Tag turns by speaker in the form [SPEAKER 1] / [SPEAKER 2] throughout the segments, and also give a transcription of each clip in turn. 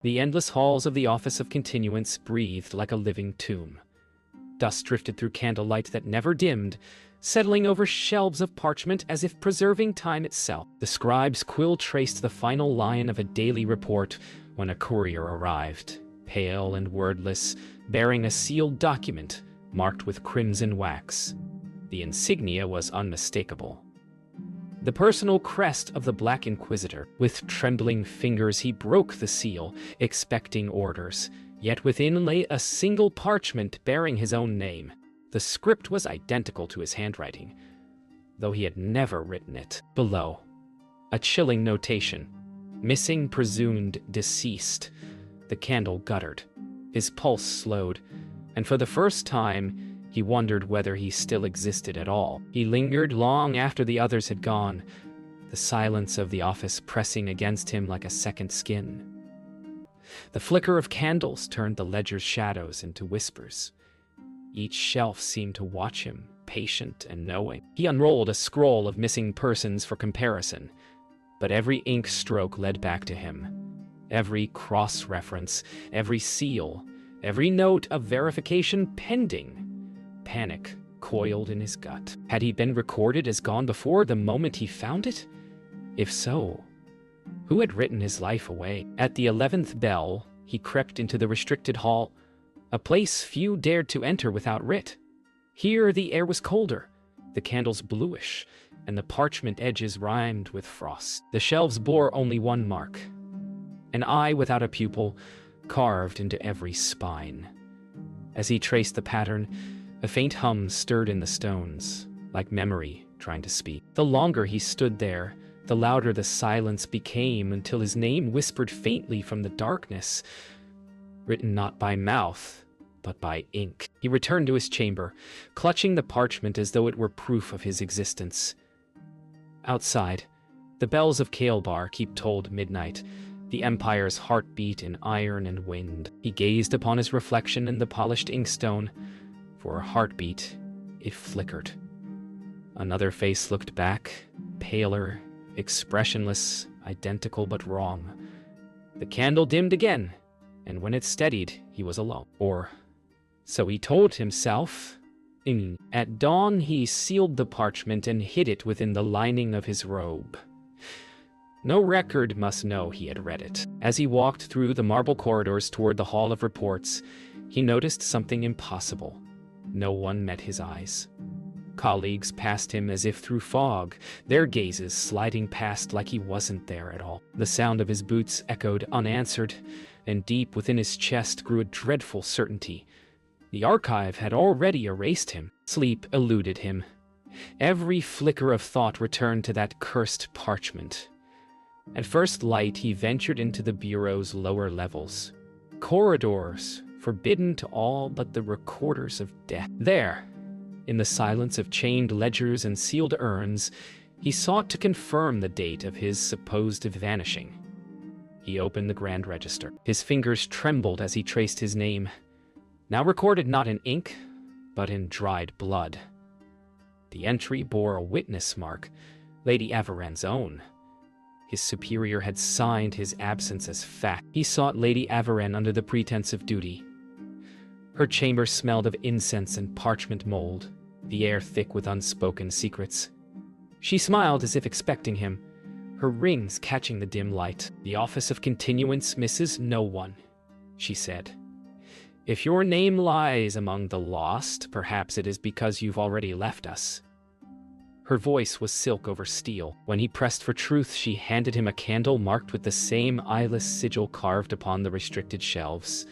[SPEAKER 1] The endless halls of the Office of Continuance breathed like a living tomb. Dust drifted through candlelight that never dimmed, settling over shelves of parchment as if preserving time itself. The scribe's quill traced the final line of a daily report when a courier arrived, pale and wordless, bearing a sealed document marked with crimson wax. The insignia was unmistakable. The personal crest of the Black Inquisitor. With trembling fingers he broke the seal, expecting orders. Yet within lay a single parchment bearing his own name. The script was identical to his handwriting, though he had never written it. Below, a chilling notation. Missing, presumed deceased. The candle guttered. His pulse slowed, and for the first time, he wondered whether he still existed at all. He lingered long after the others had gone, the silence of the office pressing against him like a second skin. The flicker of candles turned the ledger's shadows into whispers. Each shelf seemed to watch him, patient and knowing. He unrolled a scroll of missing persons for comparison, but every ink stroke led back to him. Every cross-reference, every seal, every note of verification pending. Panic coiled in his gut. Had he been recorded as gone before the moment he found it? If so, who had written his life away? At the 11th bell, he crept into the restricted hall, a place few dared to enter without writ. Here the air was colder, the candles bluish, and the parchment edges rimed with frost. The shelves bore only one mark, an eye without a pupil, carved into every spine. As he traced the pattern, a faint hum stirred in the stones, like memory trying to speak. The longer he stood there, the louder the silence became until his name whispered faintly from the darkness, written not by mouth, but by ink. He returned to his chamber, clutching the parchment as though it were proof of his existence. Outside, the bells of Kael'bar keep tolled midnight, the Empire's heartbeat in iron and wind. He gazed upon his reflection in the polished inkstone. For a heartbeat, it flickered. Another face looked back, paler, expressionless, identical but wrong. The candle dimmed again, and when it steadied, he was alone. Or so he told himself. At dawn, he sealed the parchment and hid it within the lining of his robe. No record must know he had read it. As he walked through the marble corridors toward the Hall of Reports, he noticed something impossible. No one met his eyes. Colleagues passed him as if through fog, their gazes sliding past like he wasn't there at all. The sound of his boots echoed unanswered, and deep within his chest grew a dreadful certainty. The archive had already erased him. Sleep eluded him. Every flicker of thought returned to that cursed parchment. At first light, he ventured into the bureau's lower levels. Corridors forbidden to all but the recorders of death. There, in the silence of chained ledgers and sealed urns, he sought to confirm the date of his supposed vanishing. He opened the Grand Register. His fingers trembled as he traced his name, now recorded not in ink, but in dried blood. The entry bore a witness mark, Lady Averan's own. His superior had signed his absence as fact. He sought Lady Averan under the pretense of duty. Her chamber smelled of incense and parchment mold, the air thick with unspoken secrets. She smiled as if expecting him, her rings catching the dim light. "The Office of Continuance misses no one," she said. "If your name lies among the lost, perhaps it is because you've already left us." Her voice was silk over steel. When he pressed for truth, she handed him a candle marked with the same eyeless sigil carved upon the restricted shelves.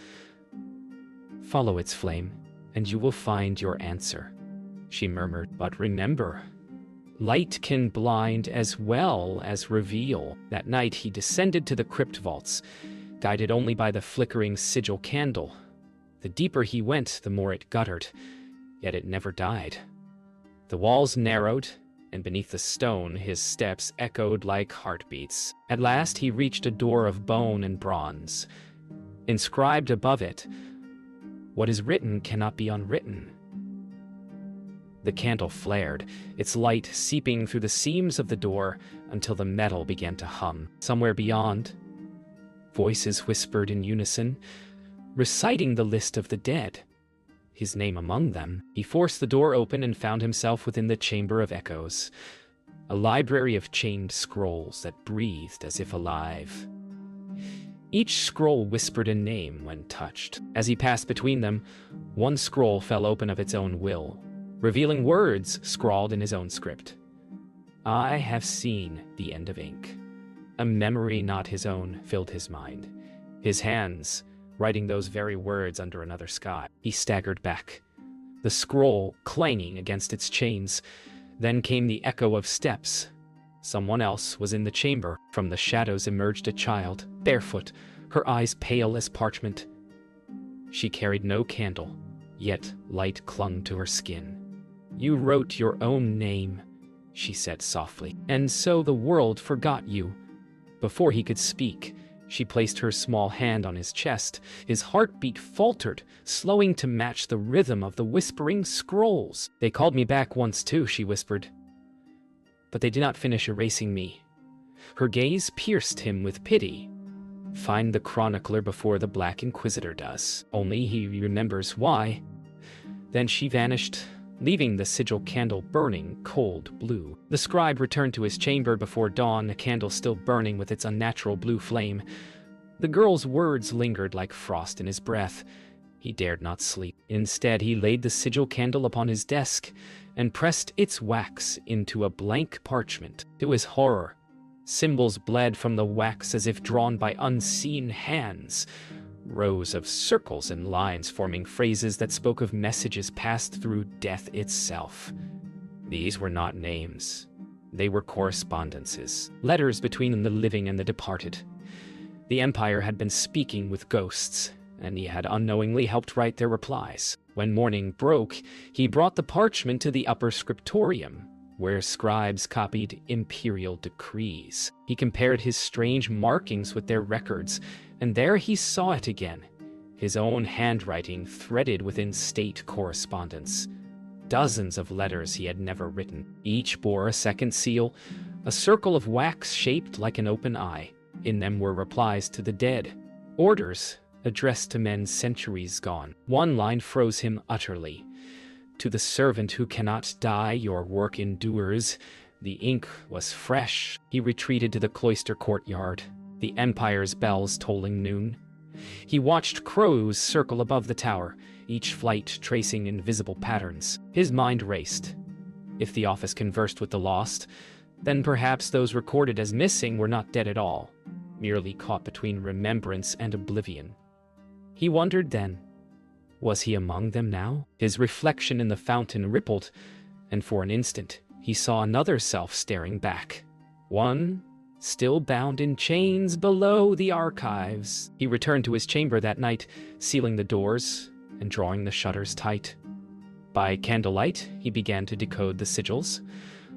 [SPEAKER 1] "Follow its flame, and you will find your answer," she murmured. "But remember, light can blind as well as reveal." That night he descended to the crypt vaults, guided only by the flickering sigil candle. The deeper he went, the more it guttered, yet it never died. The walls narrowed, and beneath the stone his steps echoed like heartbeats. At last he reached a door of bone and bronze. Inscribed above it, "What is written cannot be unwritten." The candle flared, its light seeping through the seams of the door until the metal began to hum. Somewhere beyond, Voices whispered in unison, reciting the list of the dead, his name among them. He forced the door open and found himself within the Chamber of Echoes, a library of chained scrolls that breathed as if alive. Each scroll whispered a name when touched. As he passed between them, one scroll fell open of its own will, revealing words scrawled in his own script. I have seen the end of ink. A memory not his own filled his mind. His hands, writing those very words under another sky. He staggered back, the scroll clanging against its chains. Then came the echo of steps. Someone else was in the chamber. From the shadows emerged a child, barefoot, her eyes pale as parchment. She carried no candle, yet light clung to her skin. You wrote your own name, she said softly, and so the world forgot you. Before he could speak, she placed her small hand on his chest. His heartbeat faltered, slowing to match the rhythm of the whispering scrolls. They called me back once too, she whispered. But they did not finish erasing me. Her gaze pierced him with pity. Find the chronicler before the Black Inquisitor does. Only he remembers why. Then she vanished, leaving the sigil candle burning cold blue. The scribe returned to his chamber before dawn, a candle still burning with its unnatural blue flame. The girl's words lingered like frost in his breath. He dared not sleep. Instead, he laid the sigil candle upon his desk and pressed its wax into a blank parchment. It was horror. Symbols bled from the wax as if drawn by unseen hands. Rows of circles and lines forming phrases that spoke of messages passed through death itself. These were not names. They were correspondences, letters between the living and the departed. The Empire had been speaking with ghosts, and he had unknowingly helped write their replies. When morning broke, he brought the parchment to the upper scriptorium, where scribes copied imperial decrees. He compared his strange markings with their records, and there he saw it again, his own handwriting threaded within state correspondence. Dozens of letters he had never written. Each bore a second seal, a circle of wax shaped like an open eye. In them were replies to the dead, orders addressed to men centuries gone. One line froze him utterly. To the servant who cannot die, your work endures. The ink was fresh. He retreated to the cloister courtyard, the Empire's bells tolling noon. He watched crows circle above the tower, each flight tracing invisible patterns. His mind raced. If the office conversed with the lost, then perhaps those recorded as missing were not dead at all, merely caught between remembrance and oblivion. He wondered then, was he among them now? His reflection in the fountain rippled, and for an instant he saw another self staring back. One still bound in chains below the archives. He returned to his chamber that night, sealing the doors and drawing the shutters tight. By candlelight, he began to decode the sigils.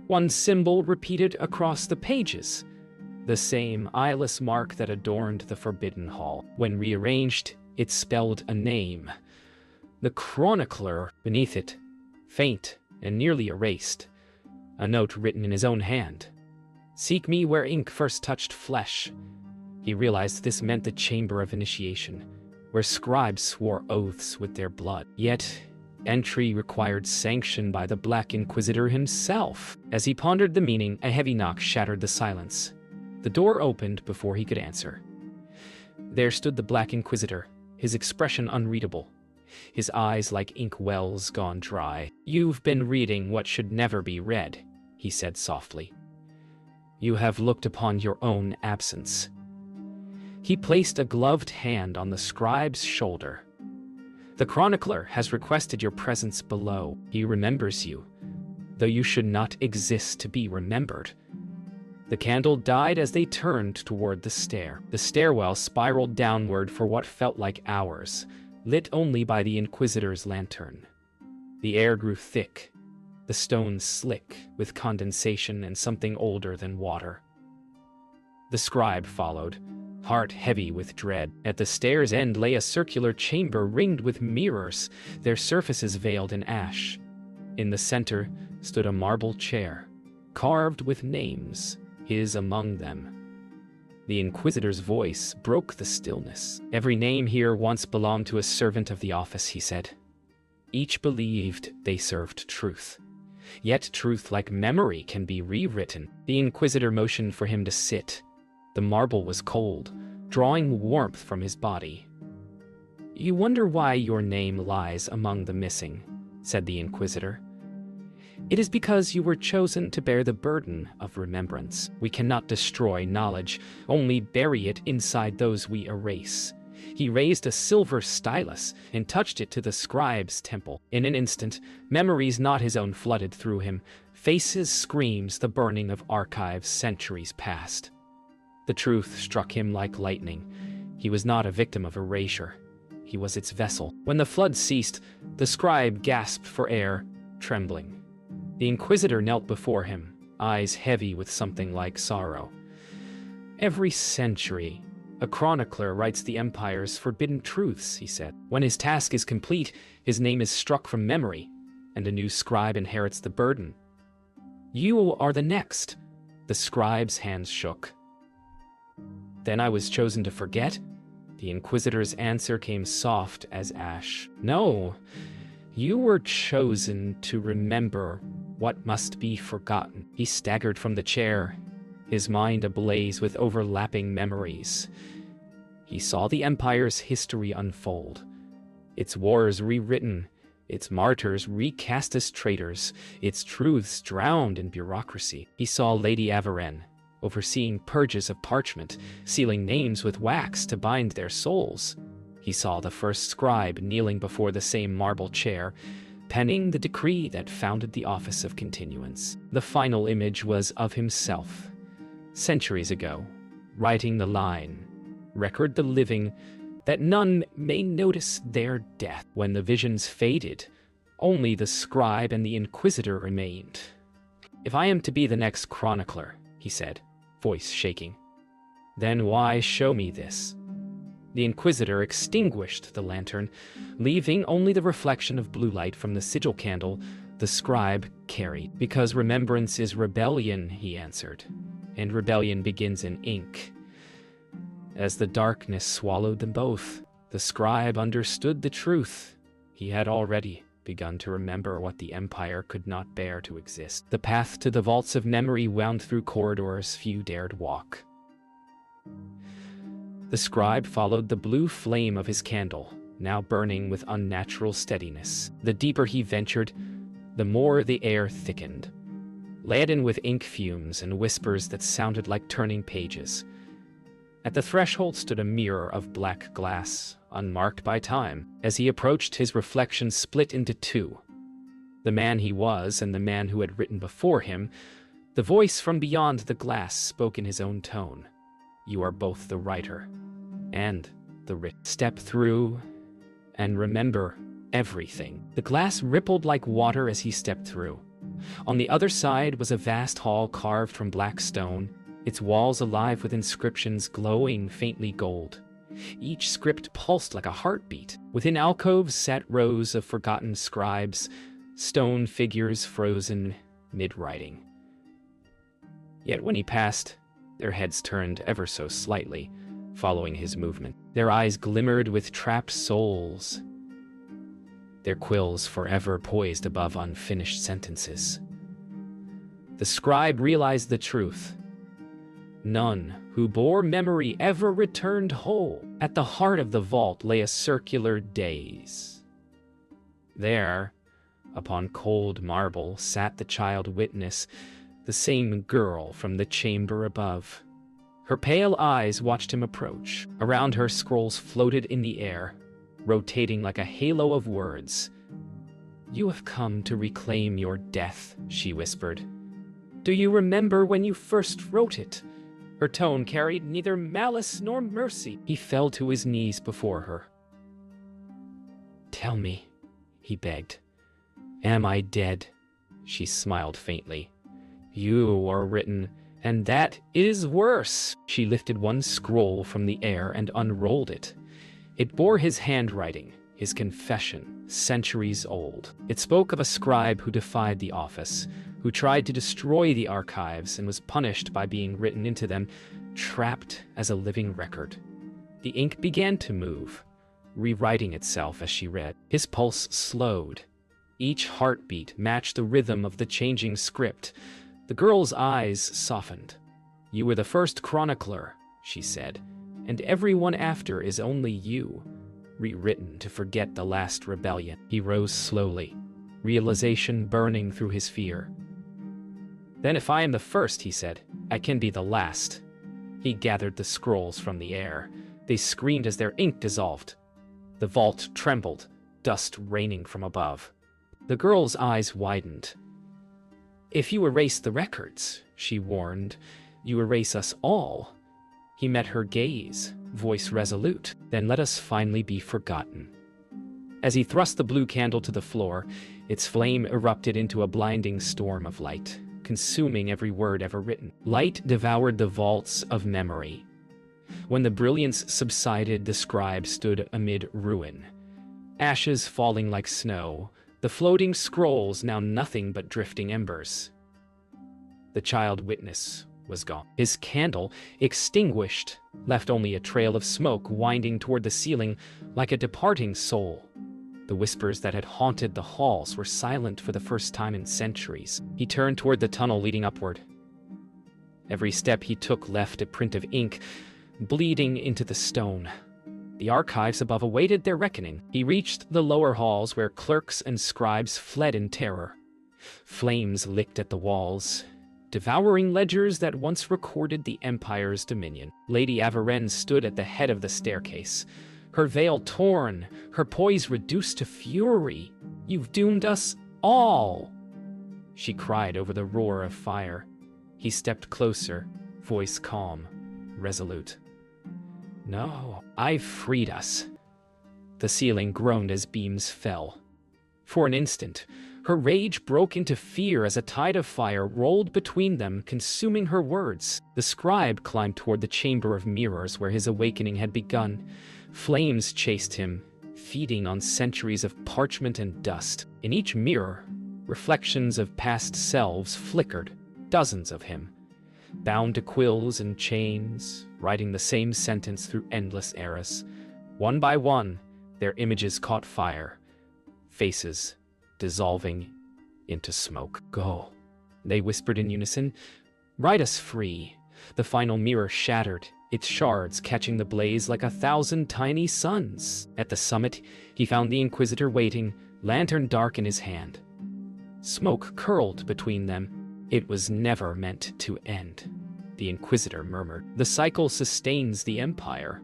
[SPEAKER 1] One symbol repeated across the pages, the same eyeless mark that adorned the Forbidden Hall. When rearranged, it spelled a name. The chronicler beneath it, faint and nearly erased, a note written in his own hand. Seek me where ink first touched flesh. He realized this meant the chamber of initiation, where scribes swore oaths with their blood. Yet, entry required sanction by the Black Inquisitor himself. As he pondered the meaning, a heavy knock shattered the silence. The door opened before he could answer. There stood the Black Inquisitor, his expression unreadable, his eyes like ink wells gone dry. You've been reading what should never be read, he said softly. You have looked upon your own absence. He placed a gloved hand on the scribe's shoulder. The chronicler has requested your presence below. He remembers you, though you should not exist to be remembered. The candle died as they turned toward the stair. The stairwell spiraled downward for what felt like hours, lit only by the Inquisitor's lantern. The air grew thick, the stones slick with condensation and something older than water. The scribe followed, heart heavy with dread. At the stair's end lay a circular chamber ringed with mirrors, their surfaces veiled in ash. In the center stood a marble chair, carved with names, his among them. The Inquisitor's voice broke the stillness. "Every name here once belonged to a servant of the office," he said. "Each believed they served truth. Yet truth, like memory, can be rewritten." The Inquisitor motioned for him to sit. The marble was cold, drawing warmth from his body. "You wonder why your name lies among the missing," said the Inquisitor. "It is because you were chosen to bear the burden of remembrance. We cannot destroy knowledge, only bury it inside those we erase." He raised a silver stylus and touched it to the scribe's temple. In an instant, memories not his own flooded through him, faces, screams, the burning of archives centuries past. The truth struck him like lightning. He was not a victim of erasure. He was its vessel. When the flood ceased, the scribe gasped for air, trembling. The Inquisitor knelt before him, eyes heavy with something like sorrow. "Every century, a chronicler writes the Empire's forbidden truths," he said. "When his task is complete, his name is struck from memory, and a new scribe inherits the burden. You are the next." The scribe's hands shook. "Then I was chosen to forget?" The Inquisitor's answer came soft as ash. "No, you were chosen to remember what must be forgotten." He staggered from the chair, his mind ablaze with overlapping memories. He saw the Empire's history unfold, its wars rewritten, its martyrs recast as traitors, its truths drowned in bureaucracy. He saw Lady Avaren, overseeing purges of parchment, sealing names with wax to bind their souls. He saw the first scribe kneeling before the same marble chair, penning the decree that founded the Office of Continuance. The final image was of himself, centuries ago, writing the line, "Record the living, that none may notice their death." When the visions faded, only the scribe and the Inquisitor remained. "If I am to be the next chronicler," he said, voice shaking, "then why show me this?" The Inquisitor extinguished the lantern, leaving only the reflection of blue light from the sigil candle the scribe carried. "Because remembrance is rebellion," he answered, "and rebellion begins in ink." As the darkness swallowed them both, the scribe understood the truth. He had already begun to remember what the Empire could not bear to exist. The path to the vaults of memory wound through corridors few dared walk. The scribe followed the blue flame of his candle, now burning with unnatural steadiness. The deeper he ventured, the more the air thickened, laden with ink fumes and whispers that sounded like turning pages. At the threshold stood a mirror of black glass, unmarked by time. As he approached, his reflection split into two. The man he was and the man who had written before him. The voice from beyond the glass spoke in his own tone. "You are both the writer and the writ. Step through and remember everything." The glass rippled like water as he stepped through. On the other side was a vast hall carved from black stone, its walls alive with inscriptions glowing faintly gold. Each script pulsed like a heartbeat. Within alcoves sat rows of forgotten scribes, stone figures frozen mid-writing. Yet when he passed, their heads turned ever so slightly, following his movement. Their eyes glimmered with trapped souls, their quills forever poised above unfinished sentences. The scribe realized the truth. None who bore memory ever returned whole. At the heart of the vault lay a circular dais. There, upon cold marble, sat the child witness, the same girl from the chamber above. Her pale eyes watched him approach. Around her, scrolls floated in the air, rotating like a halo of words. "You have come to reclaim your death," she whispered. "Do you remember when you first wrote it?" Her tone carried neither malice nor mercy. He fell to his knees before her. "Tell me," he begged. "Am I dead?" She smiled faintly. "You are written, and that is worse." She lifted one scroll from the air and unrolled it. It bore his handwriting, his confession, centuries old. It spoke of a scribe who defied the office, who tried to destroy the archives and was punished by being written into them, trapped as a living record. The ink began to move, rewriting itself as she read. His pulse slowed. Each heartbeat matched the rhythm of the changing script. The girl's eyes softened. "You were the first chronicler," she said, "and everyone after is only you, rewritten to forget the last rebellion." He rose slowly, realization burning through his fear. "Then if I am the first," he said, "I can be the last." He gathered the scrolls from the air. They screamed as their ink dissolved. The vault trembled, dust raining from above. The girl's eyes widened. "If you erase the records," she warned, "you erase us all." He met her gaze, voice resolute. "Then let us finally be forgotten." As he thrust the blue candle to the floor, its flame erupted into a blinding storm of light, consuming every word ever written. Light devoured the vaults of memory. When the brilliance subsided, the scribe stood amid ruin. Ashes falling like snow, the floating scrolls now nothing but drifting embers. The child witness was gone. His candle, extinguished, left only a trail of smoke winding toward the ceiling like a departing soul. The whispers that had haunted the halls were silent for the first time in centuries. He turned toward the tunnel leading upward. Every step he took left a print of ink, bleeding into the stone. The archives above awaited their reckoning. He reached the lower halls where clerks and scribes fled in terror. Flames licked at the walls, devouring ledgers that once recorded the Empire's dominion. Lady Avaren stood at the head of the staircase, her veil torn, her poise reduced to fury. "You've doomed us all!" she cried over the roar of fire. He stepped closer, voice calm, resolute. "No, I've freed us." The ceiling groaned as beams fell. For an instant, her rage broke into fear as a tide of fire rolled between them, consuming her words. The scribe climbed toward the chamber of mirrors where his awakening had begun. Flames chased him, feeding on centuries of parchment and dust. In each mirror, reflections of past selves flickered, dozens of him, bound to quills and chains, writing the same sentence through endless eras. One by one, their images caught fire, faces dissolving into smoke. "Go," they whispered in unison. "Write us free." The final mirror shattered, its shards catching the blaze like 1,000 tiny suns. At the summit, he found the Inquisitor waiting, lantern dark in his hand. Smoke curled between them. "It was never meant to end," the Inquisitor murmured. "The cycle sustains the Empire."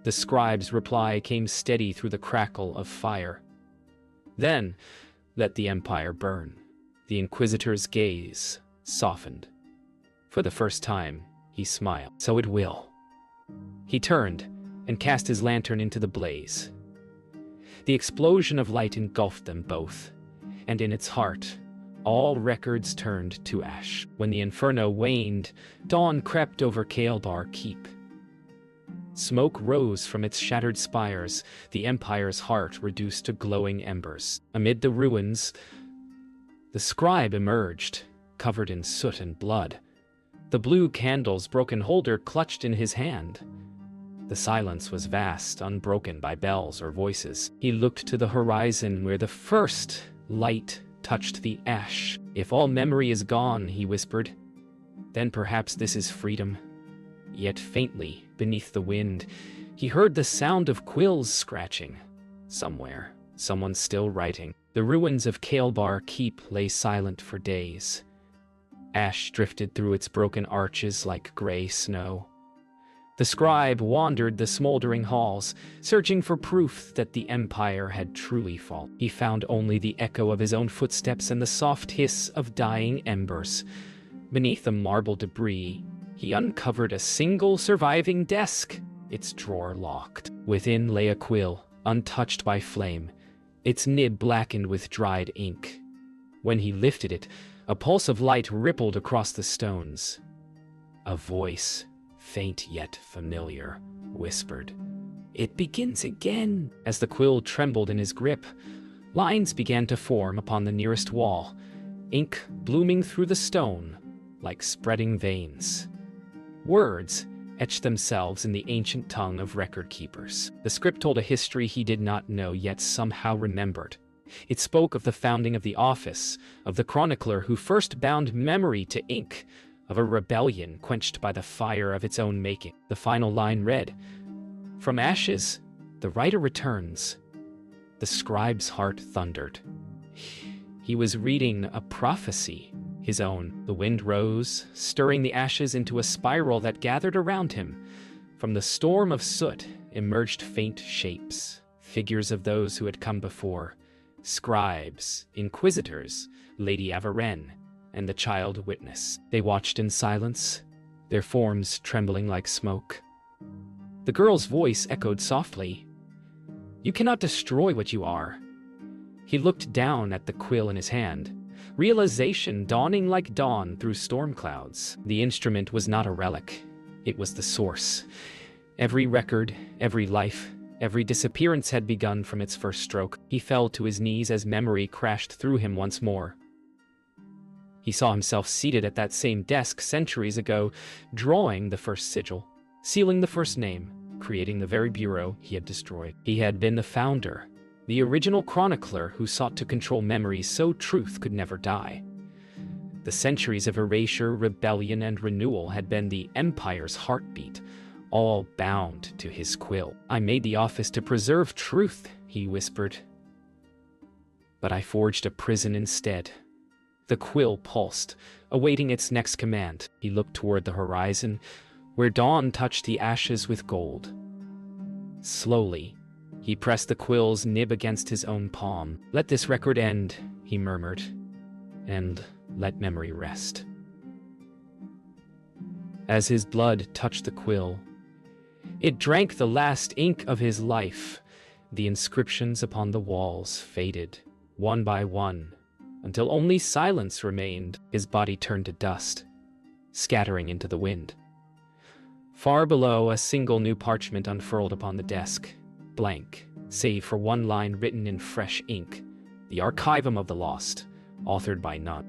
[SPEAKER 1] The scribe's reply came steady through the crackle of fire. "Then, let the Empire burn." The Inquisitor's gaze softened. For the first time, he smiled. "So it will." He turned and cast his lantern into the blaze. The explosion of light engulfed them both, and in its heart, all records turned to ash. When the inferno waned, dawn crept over Kael'bar Keep. Smoke rose from its shattered spires, the Empire's heart reduced to glowing embers. Amid the ruins, the scribe emerged, covered in soot and blood. The blue candle's broken holder clutched in his hand. The silence was vast, unbroken by bells or voices. He looked to the horizon where the first light touched the ash. "If all memory is gone," he whispered, "then perhaps this is freedom." Yet faintly, beneath the wind, he heard the sound of quills scratching. Somewhere, someone still writing. The ruins of Kael'bar Keep lay silent for days. Ash drifted through its broken arches like gray snow. The scribe wandered the smoldering halls, searching for proof that the Empire had truly fallen. He found only the echo of his own footsteps and the soft hiss of dying embers. Beneath the marble debris, he uncovered a single surviving desk, its drawer locked. Within lay a quill, untouched by flame, its nib blackened with dried ink. When he lifted it, a pulse of light rippled across the stones. A voice, faint yet familiar, whispered, "It begins again." As the quill trembled in his grip, lines began to form upon the nearest wall, ink blooming through the stone like spreading veins. Words, etched themselves in the ancient tongue of record-keepers. The script told a history he did not know yet somehow remembered. It spoke of the founding of the office, of the chronicler who first bound memory to ink, of a rebellion quenched by the fire of its own making. The final line read, "From ashes, the writer returns." The scribe's heart thundered. He was reading a prophecy, his own. The wind rose, stirring the ashes into a spiral that gathered around him. From the storm of soot emerged faint shapes, figures of those who had come before. Scribes, inquisitors, Lady Averenne, and the child witness. They watched in silence, their forms trembling like smoke. The girl's voice echoed softly, "You cannot destroy what you are." He looked down at the quill in his hand, realization dawning like dawn through storm clouds. The instrument was not a relic. It was the source. Every record, every life, every disappearance had begun from its first stroke. He fell to his knees as memory crashed through him once more. He saw himself seated at that same desk centuries ago, drawing the first sigil, sealing the first name, creating the very bureau he had destroyed. He had been the founder, the original chronicler who sought to control memory so truth could never die. The centuries of erasure, rebellion, and renewal had been the Empire's heartbeat, all bound to his quill. "I made the office to preserve truth," he whispered. "But I forged a prison instead." The quill pulsed, awaiting its next command. He looked toward the horizon, where dawn touched the ashes with gold. Slowly, he pressed the quill's nib against his own palm. "Let this record end," he murmured, "and let memory rest." As his blood touched the quill, it drank the last ink of his life. The inscriptions upon the walls faded, one by one, until only silence remained. His body turned to dust, scattering into the wind. Far below, a single new parchment unfurled upon the desk, blank, save for one line written in fresh ink, "The Archivum of the Lost," authored by none.